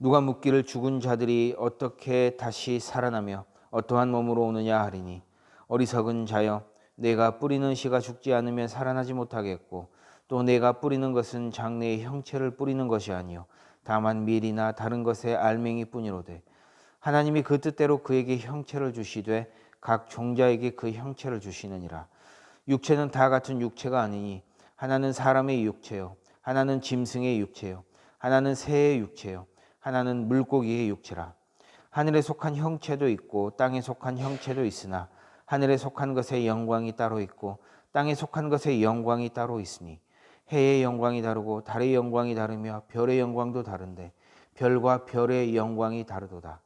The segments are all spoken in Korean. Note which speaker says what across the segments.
Speaker 1: 누가 묻기를 죽은 자들이 어떻게 다시 살아나며 어떠한 몸으로 오느냐 하리니 어리석은 자여 내가 뿌리는 씨가 죽지 않으면 살아나지 못하겠고 또 내가 뿌리는 것은 장래의 형체를 뿌리는 것이 아니요 다만 밀이나 다른 것의 알맹이 뿐이로되 하나님이 그 뜻대로 그에게 형체를 주시되 각 종자에게 그 형체를 주시느니라. 육체는 다 같은 육체가 아니니 하나는 사람의 육체요 하나는 짐승의 육체요 하나는 새의 육체요 하나는 물고기의 육체라. 하늘에 속한 형체도 있고 땅에 속한 형체도 있으나 하늘에 속한 것의 영광이 따로 있고 땅에 속한 것의 영광이 따로 있으니 해의 영광이 다르고 달의 영광이 다르며 별의 영광도 다른데 별과 별의 영광이 다르도다.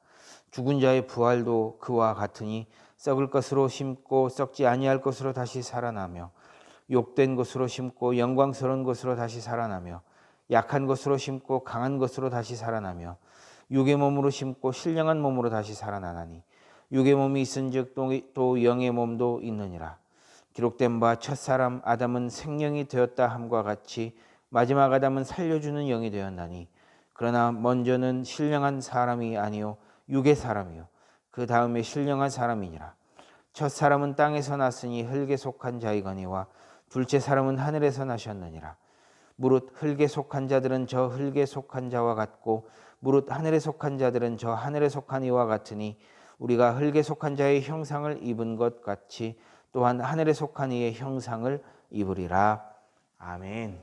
Speaker 1: 죽은 자의 부활도 그와 같으니 썩을 것으로 심고 썩지 아니할 것으로 다시 살아나며 욕된 것으로 심고 영광스러운 것으로 다시 살아나며 약한 것으로 심고 강한 것으로 다시 살아나며 육의 몸으로 심고 신령한 몸으로 다시 살아나나니 육의 몸이 있은즉 또 영의 몸도 있느니라. 기록된 바 첫사람 아담은 생명이 되었다 함과 같이 마지막 아담은 살려주는 영이 되었나니 그러나 먼저는 신령한 사람이 아니요 육의 사람이요 그 다음에 신령한 사람이니라. 첫사람은 땅에서 났으니 흙에 속한 자이거니와 둘째 사람은 하늘에서 나셨느니라. 무릇 흙에 속한 자들은 저 흙에 속한 자와 같고 무릇 하늘에 속한 자들은 저 하늘에 속한 이와 같으니 우리가 흙에 속한 자의 형상을 입은 것 같이 또한 하늘에 속한 이의 형상을 입으리라. 아멘.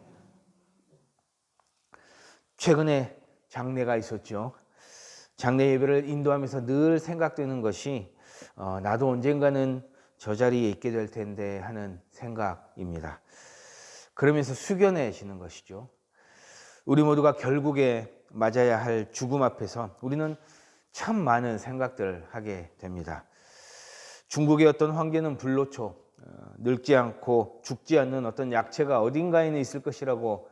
Speaker 1: 최근에 장례가 있었죠. 장례 예배를 인도하면서 늘 생각되는 것이 나도 언젠가는 저 자리에 있게 될 텐데 하는 생각입니다. 그러면서 숙연해지는 것이죠. 우리 모두가 결국에 맞아야 할 죽음 앞에서 우리는 참 많은 생각들을 하게 됩니다. 중국의 어떤 황제는 불로초, 늙지 않고 죽지 않는 어떤 약체가 어딘가에는 있을 것이라고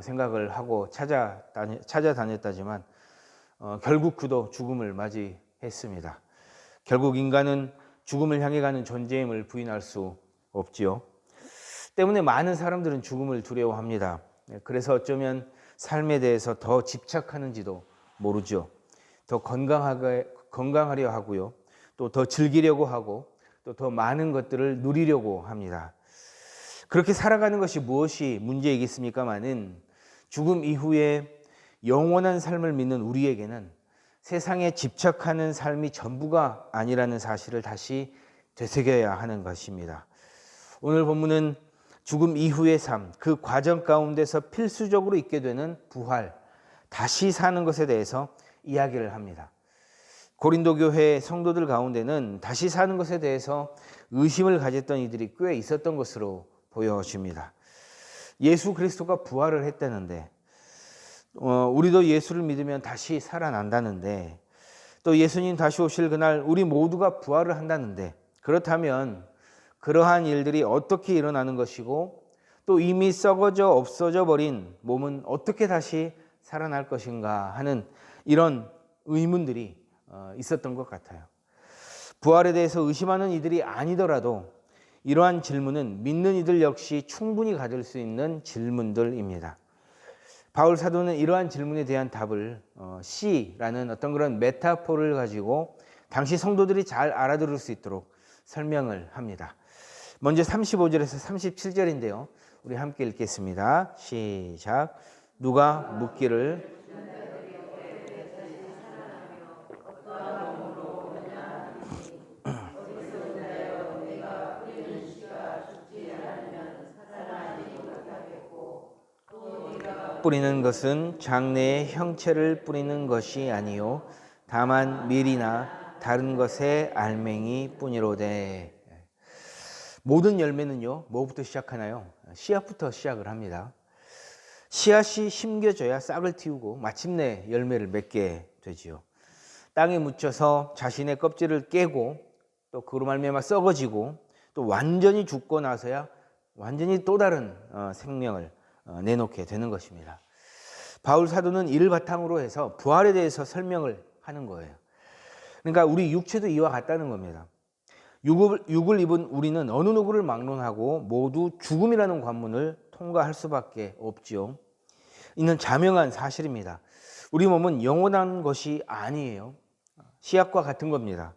Speaker 1: 생각을 하고 찾아다녔다지만 결국 그도 죽음을 맞이했습니다. 결국 인간은 죽음을 향해 가는 존재임을 부인할 수 없지요. 때문에 많은 사람들은 죽음을 두려워합니다. 그래서 어쩌면 삶에 대해서 더 집착하는지도 모르죠. 더 건강하려 하고요. 또 더 즐기려고 하고 또 더 많은 것들을 누리려고 합니다. 그렇게 살아가는 것이 무엇이 문제이겠습니까마는 죽음 이후에 영원한 삶을 믿는 우리에게는 세상에 집착하는 삶이 전부가 아니라는 사실을 다시 되새겨야 하는 것입니다. 오늘 본문은 죽음 이후의 삶, 그 과정 가운데서 필수적으로 있게 되는 부활, 다시 사는 것에 대해서 이야기를 합니다. 고린도 교회 성도들 가운데는 다시 사는 것에 대해서 의심을 가졌던 이들이 꽤 있었던 것으로 보여집니다. 예수 그리스도가 부활을 했다는데 우리도 예수를 믿으면 다시 살아난다는데 또 예수님 다시 오실 그날 우리 모두가 부활을 한다는데 그렇다면 그러한 일들이 어떻게 일어나는 것이고 또 이미 썩어져 없어져 버린 몸은 어떻게 다시 살아날 것인가 하는 이런 의문들이 있었던 것 같아요. 부활에 대해서 의심하는 이들이 아니더라도 이러한 질문은 믿는 이들 역시 충분히 가질 수 있는 질문들입니다. 바울 사도는 이러한 질문에 대한 답을 시라는 어떤 그런 메타포를 가지고 당시 성도들이 잘 알아들을 수 있도록 설명을 합니다. 먼저 35절에서 37절인데요. 우리 함께 읽겠습니다. 시작. 누가 묻기를 뿌리는 것은 장래의 형체를 뿌리는 것이 아니요 다만 밀이나 다른 것의 알맹이 뿐이로되. 모든 열매는요 뭐부터 시작하나요? 씨앗부터 시작을 합니다. 씨앗이 심겨져야 싹을 틔우고 마침내 열매를 맺게 되지요. 땅에 묻혀서 자신의 껍질을 깨고 또 그로 말미암아 썩어지고 또 완전히 죽고 나서야 완전히 또 다른 생명을 내놓게 되는 것입니다. 바울 사도는 이를 바탕으로 해서 부활에 대해서 설명을 하는 거예요. 그러니까 우리 육체도 이와 같다는 겁니다. 육을 입은 우리는 어느 누구를 막론하고 모두 죽음이라는 관문을 통과할 수밖에 없지요. 이는 자명한 사실입니다. 우리 몸은 영원한 것이 아니에요. 씨앗과 같은 겁니다.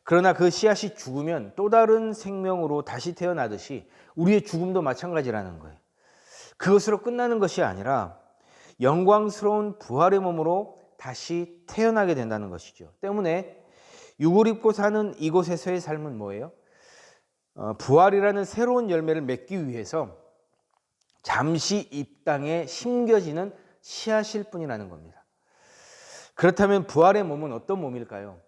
Speaker 1: 그러나 그 씨앗이 죽으면 또 다른 생명으로 다시 태어나듯이 우리의 죽음도 마찬가지라는 거예요. 그것으로 끝나는 것이 아니라 영광스러운 부활의 몸으로 다시 태어나게 된다는 것이죠. 때문에 육을 입고 사는 이곳에서의 삶은 뭐예요? 부활이라는 새로운 열매를 맺기 위해서 잠시 이 땅에 심겨지는 씨앗일 뿐이라는 겁니다. 그렇다면 부활의 몸은 어떤 몸일까요?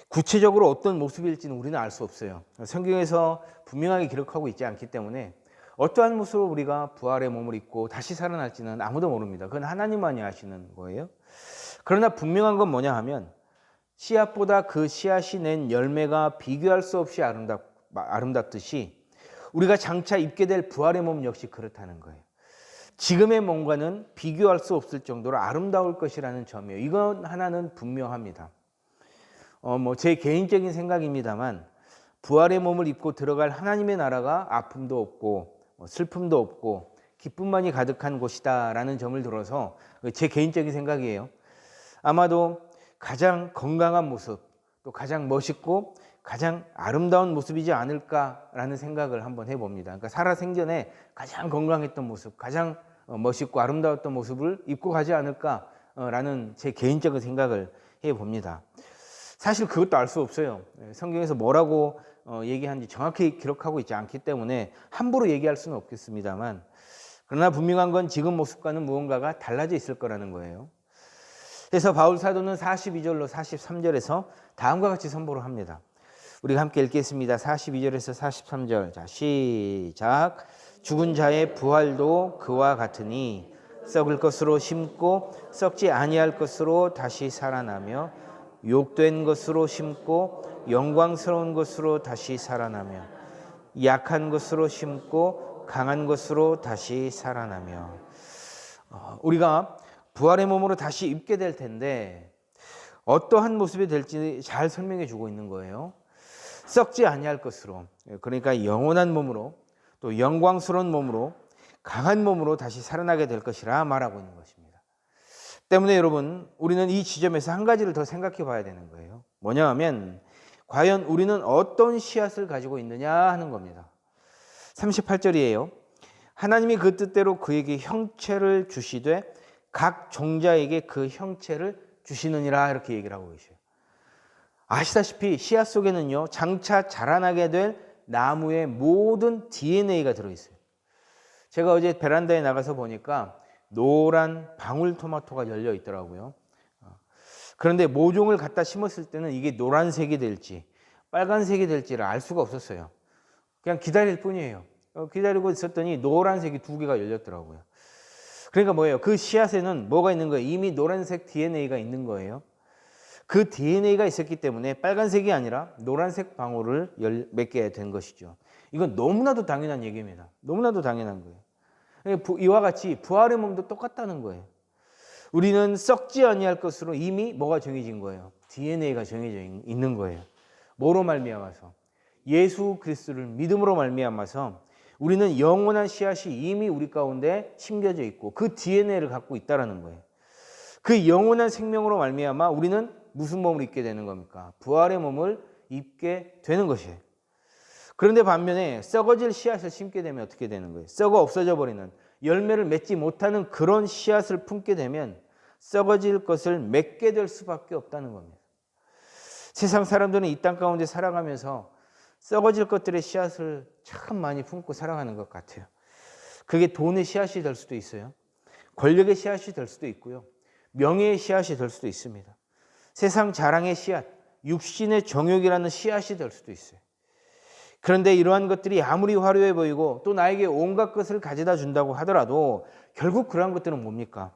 Speaker 1: 구체적으로 어떤 모습일지는 우리는 알 수 없어요. 성경에서 분명하게 기록하고 있지 않기 때문에 어떠한 모습으로 우리가 부활의 몸을 입고 다시 살아날지는 아무도 모릅니다. 그건 하나님만이 아시는 거예요. 그러나 분명한 건 뭐냐 하면 씨앗보다 그 씨앗이 낸 열매가 비교할 수 없이 아름답듯이 우리가 장차 입게 될 부활의 몸 역시 그렇다는 거예요. 지금의 몸과는 비교할 수 없을 정도로 아름다울 것이라는 점이에요. 이건 하나는 분명합니다. 제 개인적인 생각입니다만 부활의 몸을 입고 들어갈 하나님의 나라가 아픔도 없고 슬픔도 없고 기쁨만이 가득한 곳이다라는 점을 들어서 제 개인적인 생각이에요. 아마도 가장 건강한 모습, 또 가장 멋있고 가장 아름다운 모습이지 않을까라는 생각을 한번 해봅니다. 그러니까 살아생전에 가장 건강했던 모습, 가장 멋있고 아름다웠던 모습을 입고 가지 않을까라는 제 개인적인 생각을 해봅니다. 사실 그것도 알 수 없어요. 성경에서 뭐라고 얘기하는지 정확히 기록하고 있지 않기 때문에 함부로 얘기할 수는 없겠습니다만, 그러나 분명한 건 지금 모습과는 무언가가 달라져 있을 거라는 거예요. 그래서 바울 사도는 42절로 43절에서 다음과 같이 선포를 합니다. 우리가 함께 읽겠습니다. 42절에서 43절. 자, 시작. 죽은 자의 부활도 그와 같으니 썩을 것으로 심고 썩지 아니할 것으로 다시 살아나며 욕된 것으로 심고 영광스러운 것으로 다시 살아나며 약한 것으로 심고 강한 것으로 다시 살아나며. 우리가 부활의 몸으로 다시 입게 될 텐데 어떠한 모습이 될지 잘 설명해 주고 있는 거예요. 썩지 아니할 것으로, 그러니까 영원한 몸으로, 또 영광스러운 몸으로, 강한 몸으로 다시 살아나게 될 것이라 말하고 있는 것입니다. 때문에 여러분, 우리는 이 지점에서 한 가지를 더 생각해 봐야 되는 거예요. 뭐냐 하면 과연 우리는 어떤 씨앗을 가지고 있느냐 하는 겁니다. 38절이에요. 하나님이 그 뜻대로 그에게 형체를 주시되 각 종자에게 그 형체를 주시느니라, 이렇게 얘기를 하고 계셔요. 아시다시피 씨앗 속에는요, 장차 자라나게 될 나무의 모든 DNA가 들어있어요. 제가 어제 베란다에 나가서 보니까 노란 방울토마토가 열려 있더라고요. 그런데 모종을 갖다 심었을 때는 이게 노란색이 될지 빨간색이 될지를 알 수가 없었어요. 그냥 기다릴 뿐이에요. 기다리고 있었더니 노란색이 2개가 열렸더라고요. 그러니까 뭐예요? 그 씨앗에는 뭐가 있는 거예요? 이미 노란색 DNA가 있는 거예요. 그 DNA가 있었기 때문에 빨간색이 아니라 노란색 방울을 맺게 된 것이죠. 이건 너무나도 당연한 얘기입니다. 너무나도 당연한 거예요. 이와 같이 부활의 몸도 똑같다는 거예요. 우리는 썩지 아니할 것으로 이미 뭐가 정해진 거예요? DNA가 정해져 있는 거예요. 뭐로 말미암아서? 예수 그리스도를 믿음으로 말미암아서 우리는 영원한 씨앗이 이미 우리 가운데 심겨져 있고 그 DNA를 갖고 있다는 거예요. 그 영원한 생명으로 말미암아 우리는 무슨 몸을 입게 되는 겁니까? 부활의 몸을 입게 되는 것이에요. 그런데 반면에 썩어질 씨앗을 심게 되면 어떻게 되는 거예요? 썩어 없어져 버리는, 열매를 맺지 못하는 그런 씨앗을 품게 되면 썩어질 것을 맺게 될 수밖에 없다는 겁니다. 세상 사람들은 이 땅 가운데 살아가면서 썩어질 것들의 씨앗을 참 많이 품고 살아가는 것 같아요. 그게 돈의 씨앗이 될 수도 있어요. 권력의 씨앗이 될 수도 있고요. 명예의 씨앗이 될 수도 있습니다. 세상 자랑의 씨앗, 육신의 정욕이라는 씨앗이 될 수도 있어요. 그런데 이러한 것들이 아무리 화려해 보이고 또 나에게 온갖 것을 가져다 준다고 하더라도 결국 그러한 것들은 뭡니까?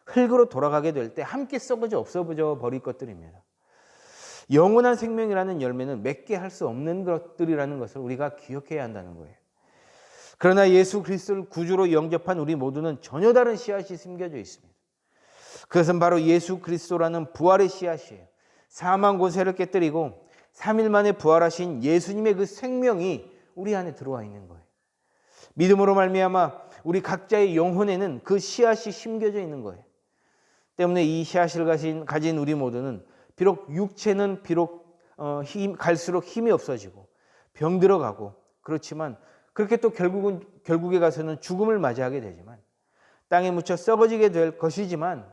Speaker 1: 흙으로 돌아가게 될 때 함께 썩어져 없어져 버릴 것들입니다. 영원한 생명이라는 열매는 맺게 할 수 없는 것들이라는 것을 우리가 기억해야 한다는 거예요. 그러나 예수 그리스도를 구주로 영접한 우리 모두는 전혀 다른 씨앗이 심겨져 있습니다. 그것은 바로 예수 그리스도라는 부활의 씨앗이에요. 사망 권세를 깨뜨리고 3일 만에 부활하신 예수님의 그 생명이 우리 안에 들어와 있는 거예요. 믿음으로 말미암아 우리 각자의 영혼에는 그 씨앗이 심겨져 있는 거예요. 때문에 이 씨앗을 가진 우리 모두는 비록 육체는 갈수록 힘이 없어지고 병들어가고 그렇지만 그렇게 또 결국에 가서는 죽음을 맞이하게 되지만 땅에 묻혀 썩어지게 될 것이지만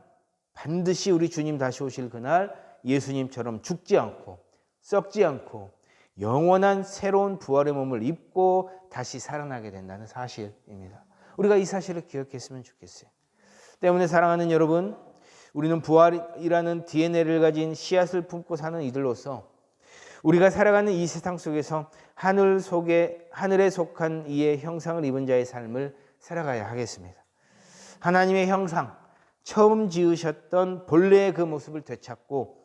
Speaker 1: 반드시 우리 주님 다시 오실 그날 예수님처럼 죽지 않고 썩지 않고 영원한 새로운 부활의 몸을 입고 다시 살아나게 된다는 사실입니다. 우리가 이 사실을 기억했으면 좋겠어요. 때문에 사랑하는 여러분, 우리는 부활이라는 DNA를 가진 씨앗을 품고 사는 이들로서 우리가 살아가는 이 세상 속에서 하늘에 속한 이의 형상을 입은 자의 삶을 살아가야 하겠습니다. 하나님의 형상, 처음 지으셨던 본래의 그 모습을 되찾고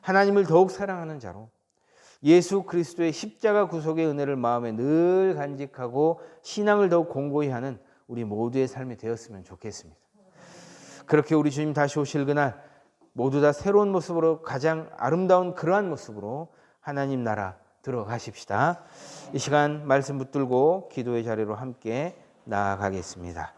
Speaker 1: 하나님을 더욱 사랑하는 자로 예수 그리스도의 십자가 구속의 은혜를 마음에 늘 간직하고 신앙을 더욱 공고히 하는 우리 모두의 삶이 되었으면 좋겠습니다. 그렇게 우리 주님 다시 오실 그날 모두 다 새로운 모습으로 가장 아름다운 그러한 모습으로 하나님 나라 들어가십시다. 이 시간 말씀 붙들고 기도의 자리로 함께 나아가겠습니다.